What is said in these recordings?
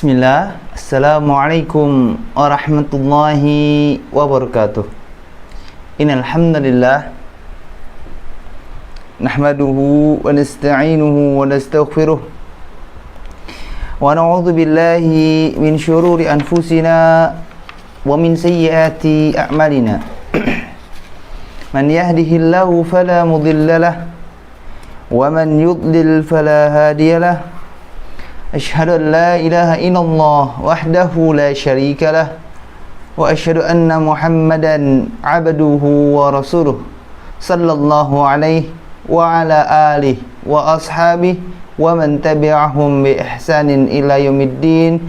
Bismillah. Assalamualaikum warahmatullahi wabarakatuh. Innal hamdalillah nahmaduhu wa nasta'inuhu wa nastaghfiruh wa na'udzu billahi min syururi anfusina wa min sayyiati a'malina. Man yahdihillahu fala mudilla lahu wa man yudlil fala hadiya lahu. Asyhadu an la ilaha illallah wahdahu la syarika lah wa asyhadu anna Muhammadan abduhu wa rasuluh sallallahu alaihi wa ala alihi wa ashabihi wa man tabi'ahum bi ihsanin ila yaumiddin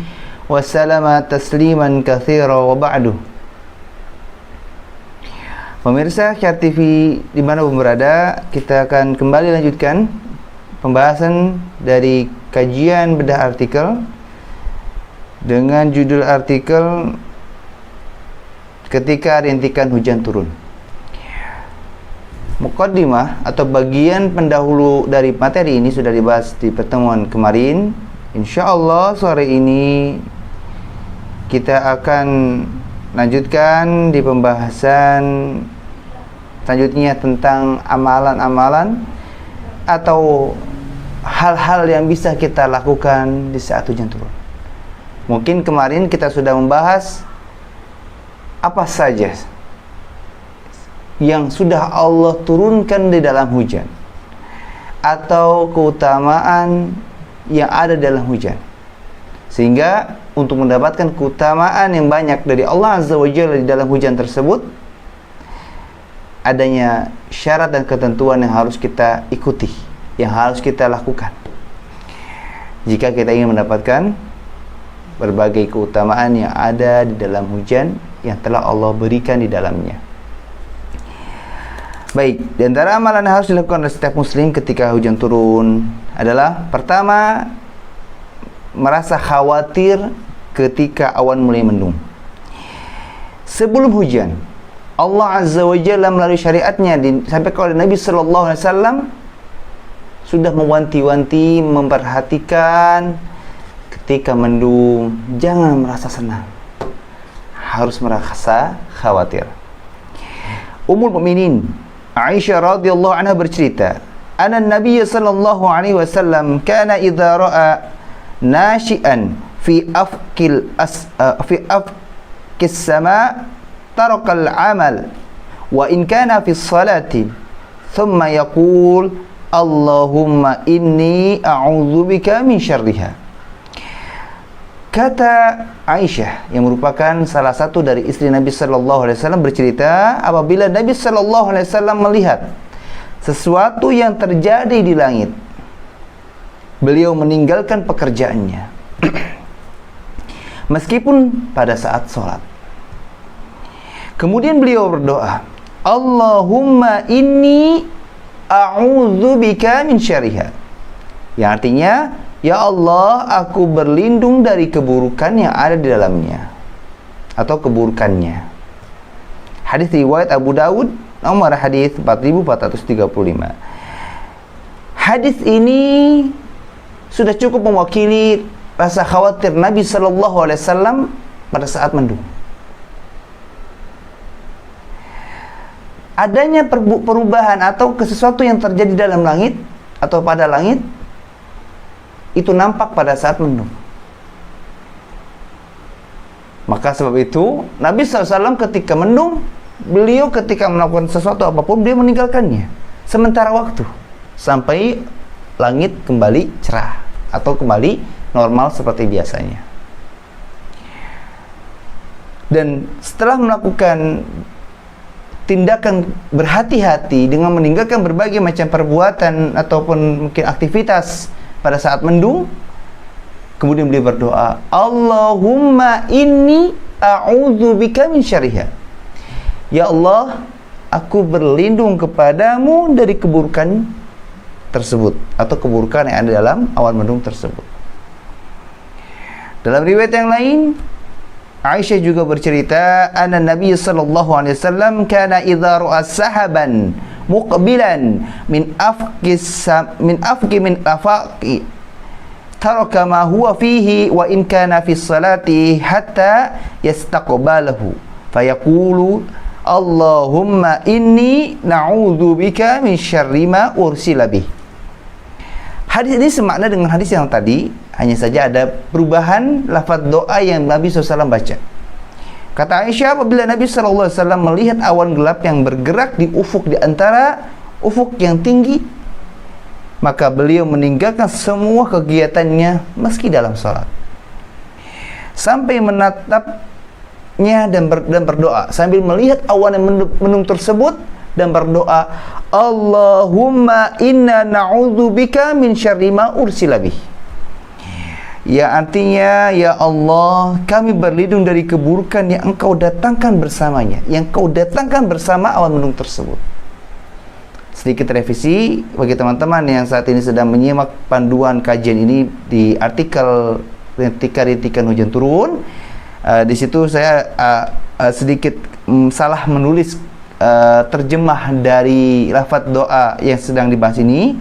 wa salama tasliman katsira wa ba'du. Pemirsa Syar TV dimanapun berada, kita akan kembali lanjutkan pembahasan dari kajian bedah artikel dengan judul artikel Ketika Rintikan Hujan Turun. Muqaddimah atau bagian pendahulu dari materi ini sudah dibahas di pertemuan kemarin. Insyaallah sore ini kita akan lanjutkan di pembahasan selanjutnya tentang amalan-amalan atau hal-hal yang bisa kita lakukan di saat hujan turun. Mungkin kemarin kita sudah membahas apa saja yang sudah Allah turunkan di dalam hujan atau keutamaan yang ada dalam hujan, sehingga untuk mendapatkan keutamaan yang banyak dari Allah Azza wa Jalla di dalam hujan tersebut, adanya syarat dan ketentuan yang harus kita ikuti, yang harus kita lakukan jika kita ingin mendapatkan berbagai keutamaan yang ada di dalam hujan yang telah Allah berikan di dalamnya. Baik, di antara amalan yang harus dilakukan oleh setiap muslim ketika hujan turun adalah pertama, merasa khawatir ketika awan mulai mendung. Sebelum hujan, Allah Azza wa Jalla melalui syariatnya disampaikan oleh Nabi sallallahu alaihi wasallam sudah mewanti-wanti, memperhatikan ketika mendung jangan merasa senang, harus merasa khawatir. Ummul Mukminin Aisyah radhiyallahu anha bercerita, "Anna Nabiy sallallahu alaihi wasallam kana idza ra'a nashi'an fi afkis sama tarakal amal wa in kana fi salati thumma yaqul Allahumma inni a'udzubika min syarriha." Kata Aisyah yang merupakan salah satu dari istri Nabi sallallahu alaihi wasallam bercerita, apabila Nabi sallallahu alaihi wasallam melihat sesuatu yang terjadi di langit, beliau meninggalkan pekerjaannya meskipun pada saat sholat. Kemudian beliau berdoa, Allahumma inni a'udzubika min syarriha, yang artinya, ya Allah, aku berlindung dari keburukan yang ada di dalamnya atau keburukannya. Hadis riwayat Abu Dawud, nomor hadis 4435. Hadis ini sudah cukup mewakili rasa khawatir Nabi sallallahu alaihi wasallam pada saat mendung. Adanya perubahan atau sesuatu yang terjadi dalam langit atau pada langit itu nampak pada saat mendung. Maka sebab itu Nabi SAW ketika mendung, beliau ketika melakukan sesuatu apapun, beliau meninggalkannya sementara waktu sampai langit kembali cerah atau kembali normal seperti biasanya. Dan setelah melakukan tindakan berhati-hati dengan meninggalkan berbagai macam perbuatan ataupun mungkin aktivitas pada saat mendung, kemudian beliau berdoa, Allahumma inni a'udzubika min syarriha. Ya Allah, aku berlindung kepadamu dari keburukan tersebut atau keburukan yang ada dalam awan mendung tersebut. Dalam riwayat yang lain, Aisyah juga bercerita, anna Nabi sallallahu alaihi wasallam kana idza ra'a sahaban muqbilan min afqi taraka ma huwa fihi wa in kana fi salati hatta yastaqbalahu fayaqulu Allahumma inni na'udzu bika min syarri ma ursila bih. Hadis ini semakna dengan hadis yang tadi, hanya saja ada perubahan lafaz doa yang Nabi SAW baca. Kata Aisyah, apabila Nabi SAW melihat awan gelap yang bergerak di ufuk di antara ufuk yang tinggi, maka beliau meninggalkan semua kegiatannya meski dalam salat, sampai menatapnya dan berdoa sambil melihat awan yang mendung tersebut dan berdoa, Allahumma inna na'udzubika min syarri ma ursila bih. Ya, artinya, ya Allah, kami berlindung dari keburukan yang Engkau datangkan bersamanya, yang Engkau datangkan bersama awan mendung tersebut. Sedikit revisi bagi teman-teman yang saat ini sedang menyimak panduan kajian ini di artikel rintikan hujan turun. Di situ saya sedikit salah menulis terjemah dari lafaz doa yang sedang dibahas ini,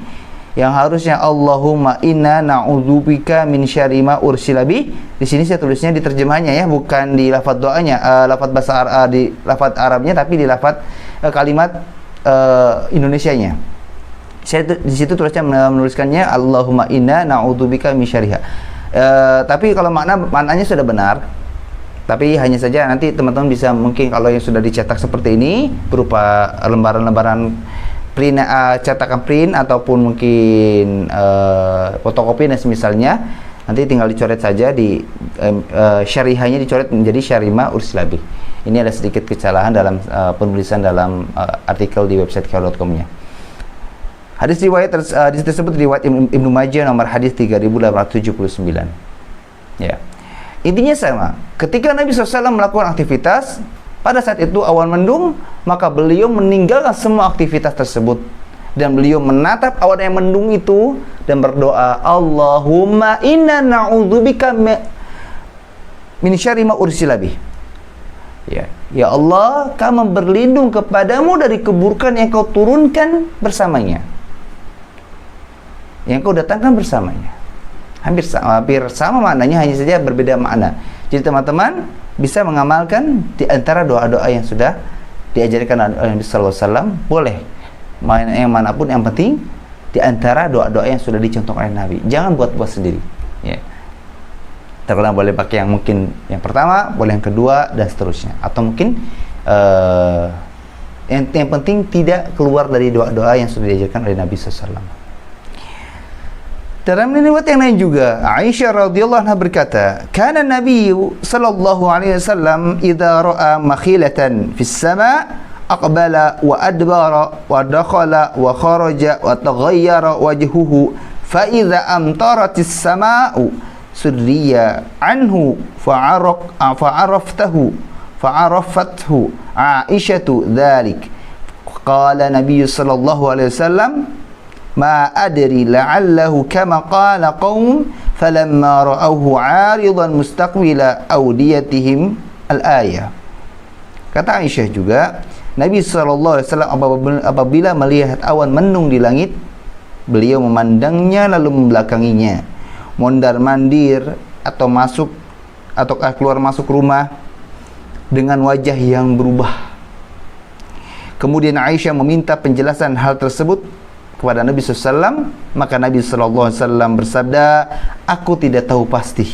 yang harusnya Allahumma inna na'udzubika min syarri ma ursila bih. Di sini saya tulisnya di terjemahnya ya, bukan di lafaz doanya, lafaz bahasa di lafaz Arabnya, tapi di lafaz kalimat Indonesianya. Saya di situ tulisnya menuliskannya Allahumma inna na'udzubika min syarriha. Tapi kalau maknanya sudah benar. Tapi hanya saja nanti teman-teman bisa, mungkin kalau yang sudah dicetak seperti ini berupa lembaran-lembaran print, cetakan print ataupun mungkin fotokopi dan semisalnya, nanti tinggal dicoret saja di syarihanya, dicoret menjadi syarima ursilabi. Ini ada sedikit kesalahan dalam penulisan dalam artikel di website khair.com-nya. Hadis riwayat hadis tersebut riwayat Ibnu Majah nomor hadis 3879. Ya. Intinya sama. Ketika Nabi SAW melakukan aktivitas, pada saat itu awan mendung, maka beliau meninggalkan semua aktivitas tersebut dan beliau menatap awan yang mendung itu dan berdoa, Allahumma inna na'udzubika min syarri ma ursila bih. Ya Allah, kami berlindung kepadamu dari keburukan yang kau turunkan bersamanya, yang kau datangkan bersamanya. Hampir sama maknanya, hanya saja berbeda makna. Jadi teman-teman bisa mengamalkan di antara doa-doa yang sudah diajarkan oleh Nabi sallallahu alaihi wasallam. Boleh yang manapun, yang penting di antara doa-doa yang sudah dicontohkan oleh Nabi. Jangan buat-buat sendiri. Ya. Terkadang boleh pakai yang mungkin yang pertama, boleh yang kedua dan seterusnya. Atau mungkin yang penting tidak keluar dari doa-doa yang sudah diajarkan oleh Nabi sallallahu alaihi wasallam. Dalam riwayat yang lain juga, Aisyah radhiyallahu anha berkata, "Kana Nabi sallallahu alaihi wasallam idza ra'a makhilatan fis sama' aqbala wa adbara wa dakhala wa kharaja wa taghayyara wajhuhu fa idza amtaratis sama'u surriya anhu fa'araftahu Aisyatu dhalik." Qala Nabi sallallahu alaihi wasallam, ma adri la'allahu kama qala qaum falamma ra'awhu 'aridan mustaqbila awdiyatihim al-ayah. Kata Aisyah juga, Nabi sallallahu alaihi wasallam apabila melihat awan mendung di langit, beliau memandangnya lalu membelakanginya, mondar-mandir atau keluar masuk rumah dengan wajah yang berubah. Kemudian Aisyah meminta penjelasan hal tersebut kepada Nabi SAW, maka Nabi SAW bersabda, aku tidak tahu pasti.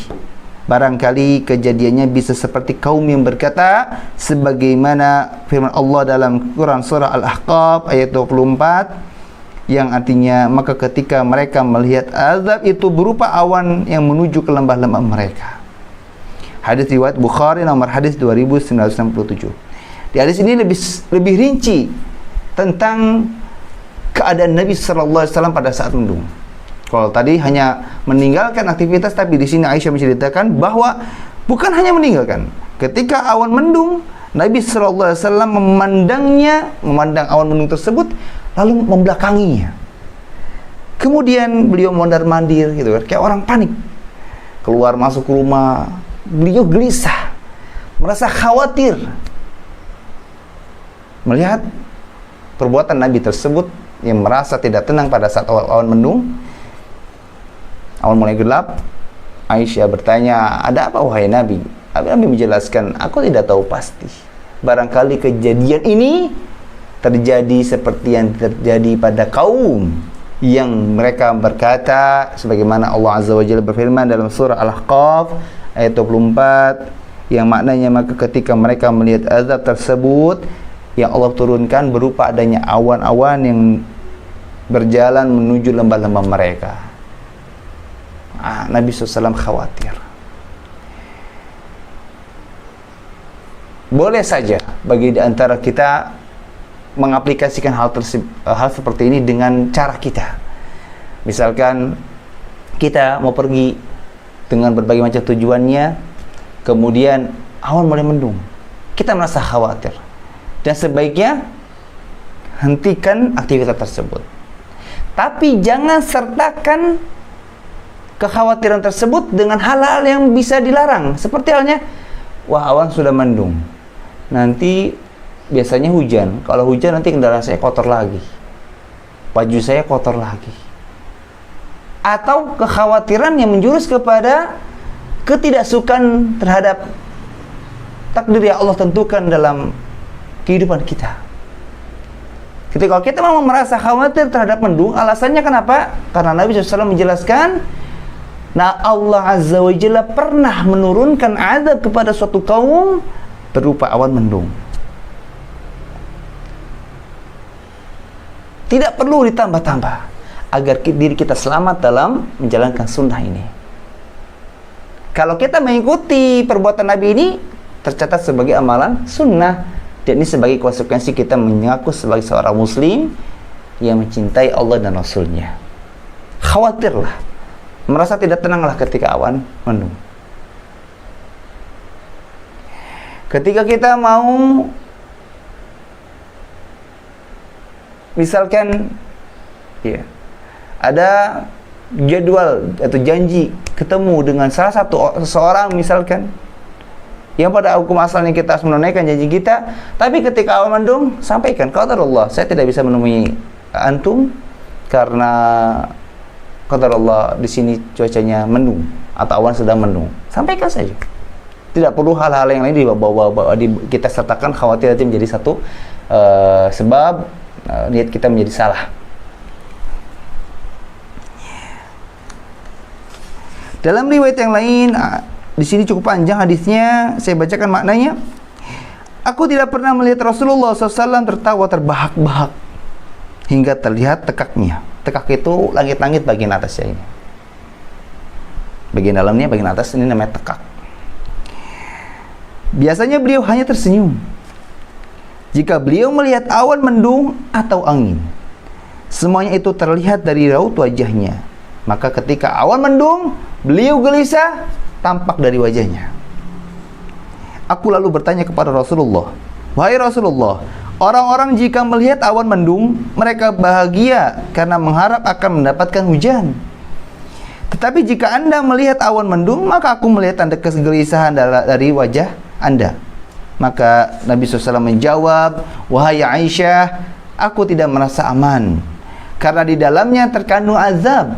Barangkali kejadiannya bisa seperti kaum yang berkata, sebagaimana firman Allah dalam Quran surah Al-Ahqaf ayat 24, yang artinya, maka ketika mereka melihat azab itu berupa awan yang menuju ke lembah-lembah mereka. Hadis riwayat Bukhari nomor hadis 2967. Di hadis ini lebih rinci tentang keadaan Nabi sallallahu alaihi wasallam pada saat mendung. Kalau tadi hanya meninggalkan aktivitas, tapi di sini Aisyah menceritakan bahwa bukan hanya meninggalkan. Ketika awan mendung, Nabi sallallahu alaihi wasallam memandang awan mendung tersebut lalu membelakanginya. Kemudian beliau mondar-mandir gitu kan, kayak orang panik. Keluar masuk rumah, beliau gelisah, merasa khawatir melihat perbuatan Nabi tersebut, yang merasa tidak tenang pada saat awan Awan mulai gelap. Aisyah bertanya, ada apa wahai Nabi? Nabi menjelaskan, aku tidak tahu pasti. Barangkali kejadian ini terjadi seperti yang terjadi pada kaum yang mereka berkata, sebagaimana Allah Azza wa Jalla berfirman dalam surah Al-Ahqaf ayat 24, yang maknanya maka ketika mereka melihat azab tersebut yang Allah turunkan berupa adanya awan-awan yang berjalan menuju lembah-lembah mereka. Nabi SAW khawatir. Boleh saja bagi di antara kita mengaplikasikan hal seperti ini dengan cara kita. Misalkan kita mau pergi dengan berbagai macam tujuannya, kemudian awan mulai mendung, kita merasa khawatir, dan sebaiknya hentikan aktivitas tersebut. Tapi jangan sertakan kekhawatiran tersebut dengan hal-hal yang bisa dilarang. Seperti halnya, wah awan sudah mendung, nanti biasanya hujan. Kalau hujan nanti kendaraan saya kotor lagi, baju saya kotor lagi. Atau kekhawatiran yang menjurus kepada ketidaksukaan terhadap takdir yang Allah tentukan dalam kehidupan kita. Ketika kita mau merasa khawatir terhadap mendung, alasannya kenapa? Karena Nabi SAW menjelaskan, nah Allah Azza wa Jalla pernah menurunkan azab kepada suatu kaum berupa awan mendung. Tidak perlu ditambah-tambah agar diri kita selamat dalam menjalankan sunnah ini. Kalau kita mengikuti perbuatan Nabi ini, tercatat sebagai amalan sunnah. Dan ini sebagai konsekuensi kita mengaku sebagai seorang muslim yang mencintai Allah dan Rasulnya. Khawatirlah, merasa tidak tenanglah ketika awan mendung. Ketika kita mau, misalkan ada jadwal atau janji ketemu dengan salah satu seseorang misalkan, yang pada hukum asalnya kita harus menunaikan janji kita, tapi ketika awan mendung, sampaikan, qadarullah, saya tidak bisa menemui antum karena qadarullah di sini cuacanya mendung atau awan sedang mendung. Sampaikan saja. Tidak perlu hal-hal yang lain dibawa-bawa, kita sertakan, khawatir nanti menjadi satu sebab niat kita menjadi salah. Dalam riwayat yang lain, di sini cukup panjang hadisnya, saya bacakan maknanya. Aku tidak pernah melihat Rasulullah SAW tertawa terbahak-bahak hingga terlihat tekaknya. Tekak itu langit-langit bagian atasnya ini. Bagian dalamnya, bagian atas ini namanya tekak. Biasanya beliau hanya tersenyum jika beliau melihat awan mendung atau angin. Semuanya itu terlihat dari raut wajahnya. Maka ketika awan mendung, beliau gelisah tampak dari wajahnya. Aku lalu bertanya kepada Rasulullah, wahai Rasulullah, orang-orang jika melihat awan mendung, mereka bahagia karena mengharap akan mendapatkan hujan. Tetapi jika Anda melihat awan mendung, maka aku melihat tanda kegelisahan dari wajah Anda. Maka Nabi SAW menjawab, wahai Aisyah, aku tidak merasa aman karena di dalamnya terkandung azab.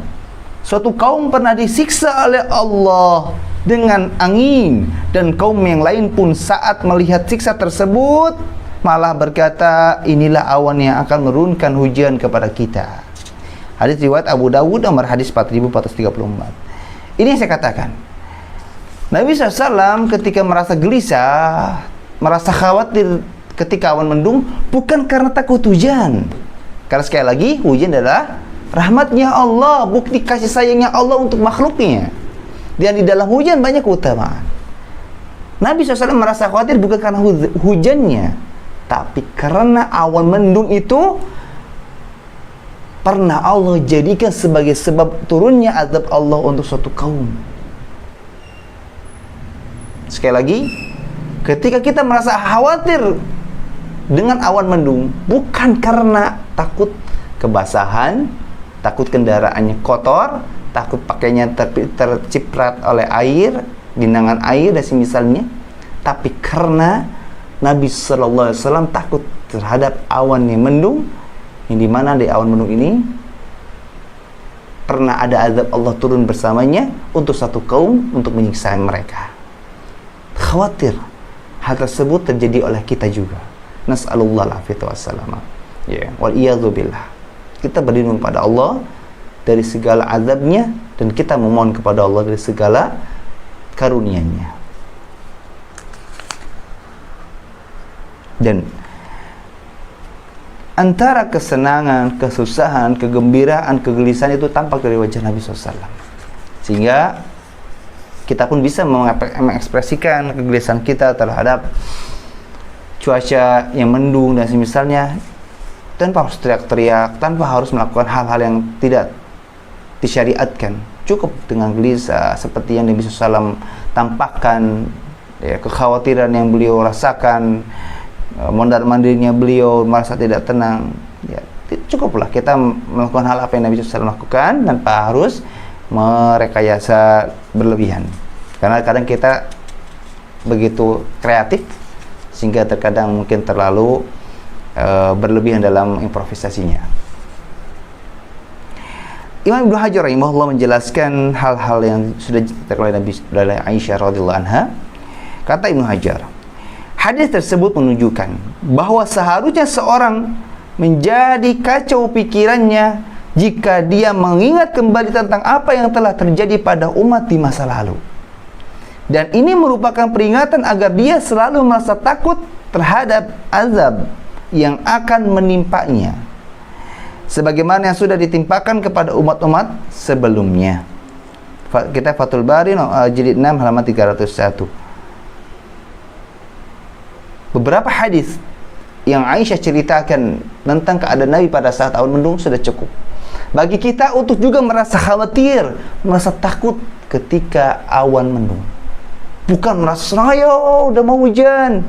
Suatu kaum pernah disiksa oleh Allah dengan angin, dan kaum yang lain pun saat melihat siksa tersebut malah berkata, inilah awan yang akan menurunkan hujan kepada kita. Hadis riwayat Abu Dawud nomor hadis 4434. Ini yang saya katakan, Nabi SAW ketika merasa gelisah, merasa khawatir ketika awan mendung, bukan karena takut hujan, karena sekali lagi hujan adalah rahmatnya Allah, bukti kasih sayangnya Allah untuk makhluknya. Dan di dalam hujan banyak keutamaan. Nabi SAW merasa khawatir bukan karena hujannya, tapi karena awan mendung itu pernah Allah jadikan sebagai sebab turunnya azab Allah untuk suatu kaum. Sekali lagi, ketika kita merasa khawatir dengan awan mendung, bukan karena takut kebasahan, takut kendaraannya kotor, takut pakainya terciprat oleh air, genangan air dan semisalnya, tapi karena Nabi SAW takut terhadap awan yang mendung, yang dimana di awan mendung ini pernah ada azab Allah turun bersamanya untuk satu kaum untuk menyiksa mereka. Khawatir hal tersebut terjadi oleh kita juga. Nas'alullah al-afiyata wassalamah. Ya, wal iyadzubillah. Kita berlindung pada Allah dari segala azabnya dan kita memohon kepada Allah dari segala karunia-Nya. Dan antara kesenangan, kesusahan, kegembiraan, kegelisahan itu tampak dari wajah Nabi SAW. Sehingga kita pun bisa mengekspresikan kegelisahan kita terhadap cuaca yang mendung dan semisalnya, tanpa harus teriak-teriak, tanpa harus melakukan hal-hal yang tidak disyariatkan. Cukup dengan gelisah seperti yang Nabi SAW tampakkan, ya, kekhawatiran yang beliau rasakan, mondar-mandirnya beliau merasa tidak tenang, ya, cukuplah kita melakukan hal apa yang Nabi SAW lakukan tanpa harus merekayasa berlebihan. Karena kadang kita begitu kreatif sehingga terkadang mungkin terlalu berlebihan dalam improvisasinya. Imam Ibnu Hajar rahimahullah menjelaskan hal-hal yang sudah diterangkan oleh Aisyah radhiyallahu anha. Kata Ibnu Hajar, hadis tersebut menunjukkan bahwa seharusnya seorang menjadi kacau pikirannya jika dia mengingat kembali tentang apa yang telah terjadi pada umat di masa lalu. Dan ini merupakan peringatan agar dia selalu merasa takut terhadap azab yang akan menimpanya, sebagaimana yang sudah ditimpakan kepada umat-umat sebelumnya. Kita Fathul Bari jilid 6 halaman 301. Beberapa hadis yang Aisyah ceritakan tentang keadaan Nabi pada saat awan mendung sudah cukup bagi kita untuk juga merasa khawatir, merasa takut ketika awan mendung. Bukan merasa senang, ayo udah mau hujan.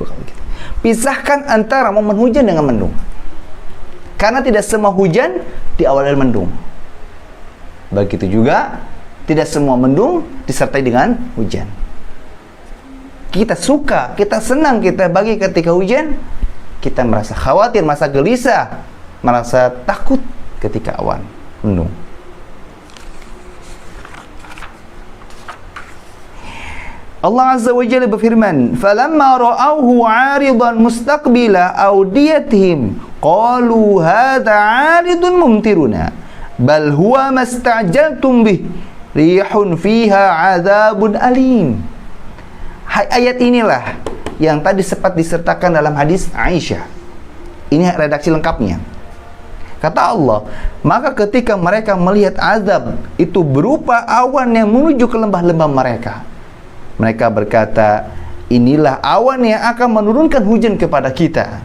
Bukan begitu. Pisahkan antara momen hujan dengan mendung. Karena tidak semua hujan diawali mendung. Begitu juga tidak semua mendung disertai dengan hujan. Kita suka, kita senang, kita bagi ketika hujan, kita merasa khawatir, merasa gelisah, merasa takut ketika awan mendung. Allah Azza wa Jalla berfirman, "Falamma ra'awhu 'aridan mustaqbila awdiyatihim qalu hadha 'aridun mumtiruna bal huwa mastajaltum bih rihun fiha 'adzabun alim." Ayat inilah yang tadi sempat disertakan dalam hadis Aisyah. Ini redaksi lengkapnya. Kata Allah, maka ketika mereka melihat azab itu berupa awan yang menuju ke lembah-lembah mereka, mereka berkata, inilah awan yang akan menurunkan hujan kepada kita.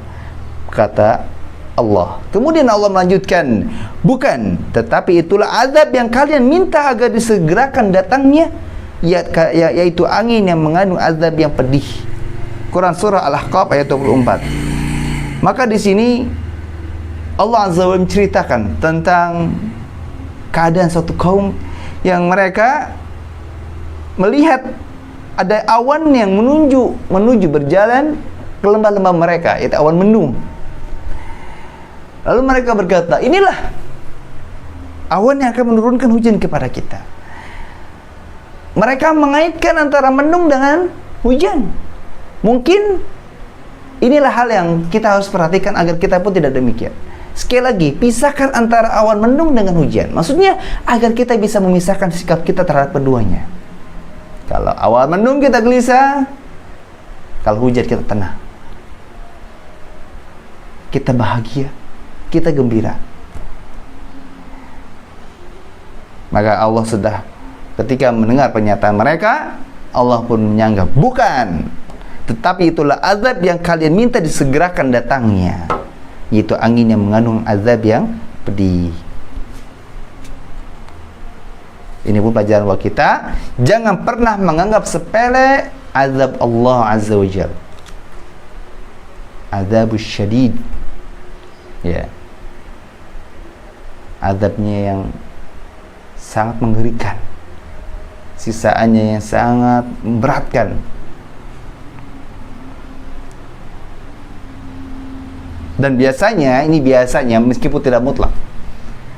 Kata Allah. Kemudian Allah melanjutkan, bukan, tetapi itulah azab yang kalian minta agar disegerakan datangnya, yaitu angin yang mengandung azab yang pedih. Quran surah Al-Ahqaf ayat 24. Maka di sini Allah Azza wa Jalla menceritakan tentang keadaan suatu kaum yang mereka melihat ada awan yang menuju berjalan ke lembah-lembah mereka, yaitu awan mendung. Lalu mereka berkata, inilah awan yang akan menurunkan hujan kepada kita. Mereka mengaitkan antara mendung dengan hujan. Mungkin inilah hal yang kita harus perhatikan agar kita pun tidak demikian. Sekali lagi, pisahkan antara awan mendung dengan hujan. Maksudnya agar kita bisa memisahkan sikap kita terhadap keduanya. Kalau awan mendung kita gelisah, kalau hujan kita tenang, kita bahagia, kita gembira. Maka Allah sudah, ketika mendengar pernyataan mereka, Allah pun menyanggah, bukan, tetapi itulah azab yang kalian minta disegerakan datangnya, yaitu angin yang mengandung azab yang pedih. Ini pun pelajaran buat kita, jangan pernah menganggap sepele azab Allah Azza wa Jalla. Azabus syadid. Ya. Azabnya yang sangat mengerikan. Sisaannya yang sangat memberatkan. Dan biasanya, ini biasanya meskipun tidak mutlak,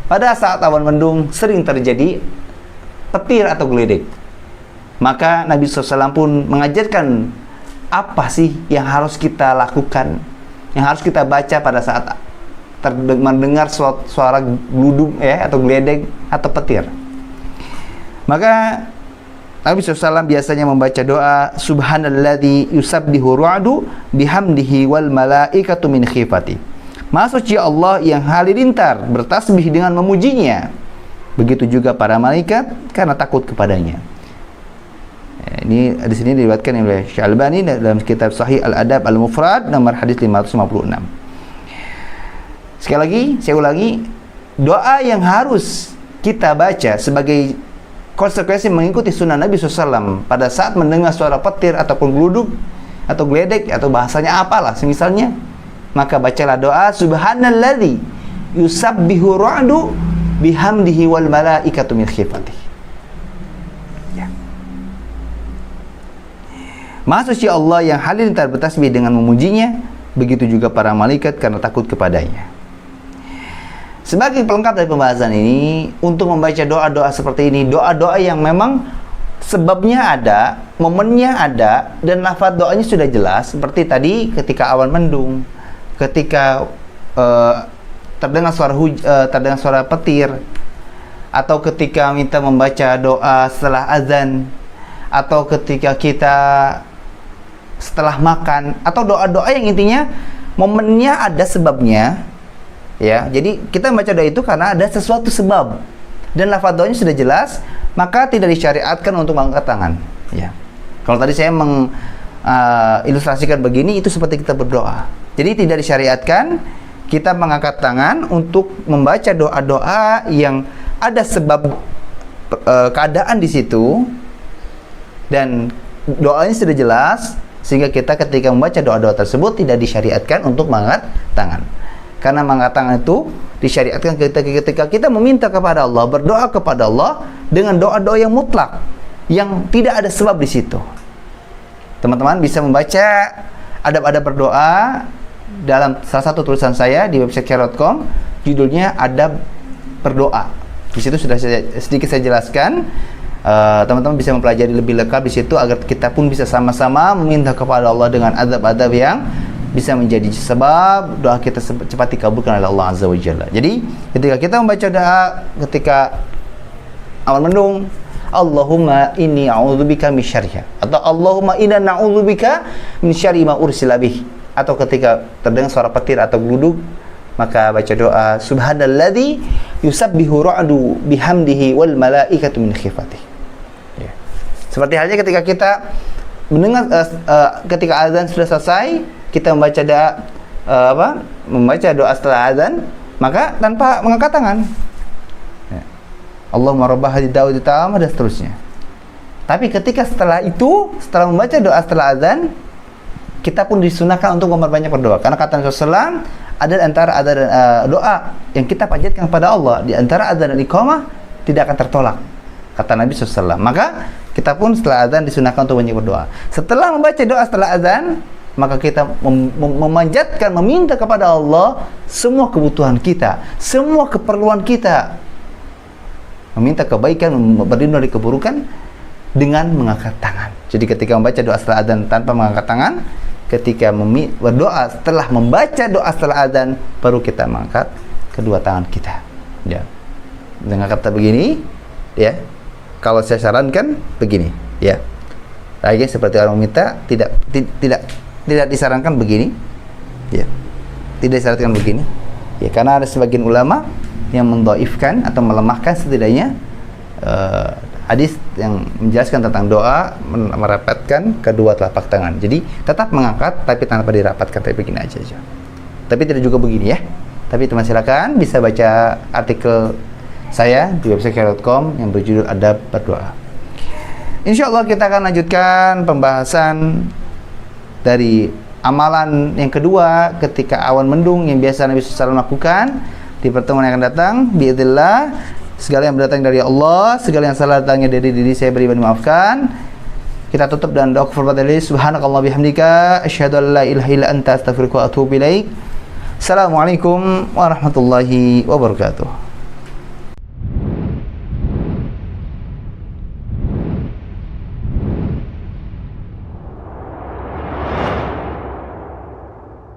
pada saat awan mendung sering terjadi petir atau geledek. Maka Nabi SAW pun mengajarkan apa sih yang harus kita lakukan, yang harus kita baca pada saat mendengar suara gluduk atau geledek atau petir. Maka Nabi SAW biasanya membaca doa Subhanalladzi yusabbihu ru'adu bihamdihi wal malaikatu min khifati. Maha suci Allah yang halilintar bertasbih dengan memujinya. Begitu juga para malaikat karena takut kepadanya. Ini di sini diriwayatkan oleh Syalbani dalam kitab Sahih Al-Adab Al-Mufrad nomor hadis 556. Sekali lagi, saya ulangi, doa yang harus kita baca sebagai konsekuensi mengikuti sunnah Nabi SAW pada saat mendengar suara petir ataupun geluduk atau geledek atau bahasanya apalah semisalnya, maka bacalah doa Subhanalladzi yusabbihu ru'adu bihamdihi wal malaikatu min khifatihi. Maha suci Allah yang halilintar bertasbih dengan memujinya, begitu juga para malaikat karena takut kepadanya. Sebagai pelengkap dari pembahasan ini, untuk membaca doa-doa seperti ini, doa-doa yang memang sebabnya ada, momennya ada, dan lafaz doanya sudah jelas, seperti tadi ketika awan mendung, ketika terdengar suara petir, atau ketika minta membaca doa setelah azan, atau ketika kita setelah makan, atau doa-doa yang intinya momennya ada sebabnya, ya. Jadi kita membaca doa itu karena ada sesuatu sebab dan lafaz doanya sudah jelas, maka tidak disyariatkan untuk mengangkat tangan, ya. Kalau tadi saya mengilustrasikan begini, itu seperti kita berdoa. Jadi tidak disyariatkan kita mengangkat tangan untuk membaca doa-doa yang ada sebab keadaan di situ dan doanya sudah jelas, sehingga kita ketika membaca doa-doa tersebut tidak disyariatkan untuk mengangkat tangan. Karena mengangkat tangan itu disyariatkan ketika kita meminta kepada Allah, berdoa kepada Allah dengan doa-doa yang mutlak, yang tidak ada sebab di situ. Teman-teman bisa membaca adab-adab berdoa dalam salah satu tulisan saya di website care.com, judulnya Adab Berdoa. Di situ sudah sedikit saya jelaskan. Teman-teman bisa mempelajari lebih lengkap di situ agar kita pun bisa sama-sama meminta kepada Allah dengan adab-adab yang bisa menjadi sebab doa kita cepat dikabulkan oleh Allah Azza wa Jalla. Jadi ketika kita membaca doa ketika awan mendung, Allahumma inni a'udzubika min syarriha, atau Allahumma inna na'udzubika min syarri ma ursila bih, atau ketika terdengar suara petir atau geluduk, maka baca doa Subhanalladzi yusabbihu ru'adu bihamdihi wal malaikatu min khifatihi. Seperti halnya ketika kita mendengar ketika azan sudah selesai, kita membaca doa membaca doa setelah azan, maka tanpa mengangkat tangan. Allahumma rabb hadhihi da'wati tammah dan seterusnya. Tapi ketika setelah itu, setelah membaca doa setelah azan, kita pun disunahkan untuk memperbanyak berdoa. Karena kata Rasulullah SAW, ada antara doa yang kita panjatkan kepada Allah di antara azan dan iqamah tidak akan tertolak, kata Nabi SAW. Maka kita pun setelah azan disunahkan untuk banyak berdoa. Setelah membaca doa setelah azan, maka kita memanjatkan, meminta kepada Allah semua kebutuhan kita, semua keperluan kita, meminta kebaikan, berlindung dari keburukan dengan mengangkat tangan. Jadi ketika membaca doa setelah azan tanpa mengangkat tangan, ketika berdoa setelah membaca doa setelah azan, baru kita mengangkat kedua tangan kita, ya. Dengan kata begini, ya, kalau saya sarankan begini, ya. Lagi seperti orang meminta, tidak disarankan begini, ya. Tidak disarankan begini, ya, karena ada sebagian ulama yang mendhaifkan atau melemahkan setidaknya hadis yang menjelaskan tentang doa merapatkan kedua telapak tangan. Jadi tetap mengangkat tapi tanpa dirapatkan, tapi begini aja. Tapi tidak juga begini, ya. Tapi teman silakan bisa baca artikel saya di website care.com yang berjudul Adab Berdoa. Insyaallah kita akan lanjutkan pembahasan dari amalan yang kedua ketika awan mendung yang biasa Nabi SAW lakukan di pertemuan yang akan datang. Biidznillah, segala yang berdatang dari Allah, segala yang salah datangnya dari diri saya beri dan maafkan. Kita tutup dengan doa kafaratul majlis. Subhanakallah bihamdika asyhadu an la ilaha illa anta astaghfiruka wa atubu ilaik. Assalamualaikum warahmatullahi wabarakatuh.